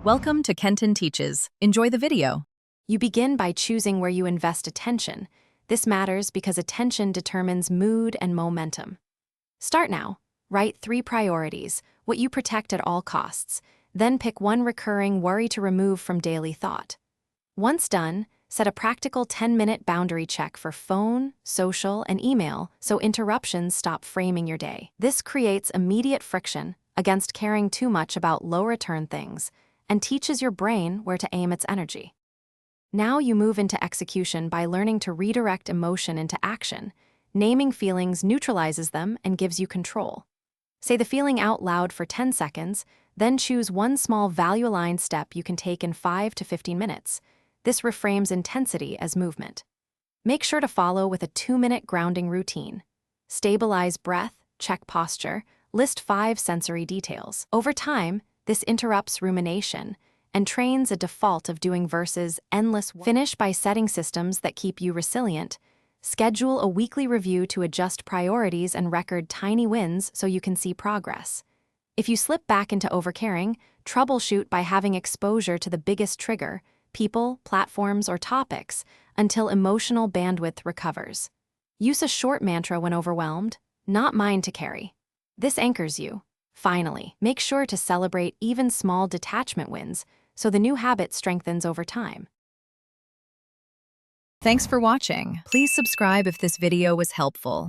Welcome to Kenton Teaches. Enjoy the video. You begin by choosing where you invest attention. This matters because attention determines mood and momentum. Start now. Write 3 priorities, what you protect at all costs. Then pick one recurring worry to remove from daily thought. Once done, set a practical 10-minute boundary check for phone, social, and email so interruptions stop framing your day. This creates immediate friction against caring too much about low-return things and teaches your brain where to aim its energy. Now you move into execution by learning to redirect emotion into action. Naming feelings neutralizes them and gives you control. Say the feeling out loud for 10 seconds, then choose one small value-aligned step you can take in 5 to 15 minutes. This reframes intensity as movement. Make sure to follow with a 2-minute grounding routine. Stabilize breath, check posture, list 5 sensory details. Over time, this interrupts rumination and trains a default of doing versus endless work. Finish by setting systems that keep you resilient. Schedule a weekly review to adjust priorities and record tiny wins so you can see progress. If you slip back into overcaring, troubleshoot by having exposure to the biggest trigger, people, platforms, or topics, until emotional bandwidth recovers. Use a short mantra when overwhelmed, not mine to carry. This anchors you. Finally, make sure to celebrate even small detachment wins so the new habit strengthens over time. Thanks for watching. Please subscribe if this video was helpful.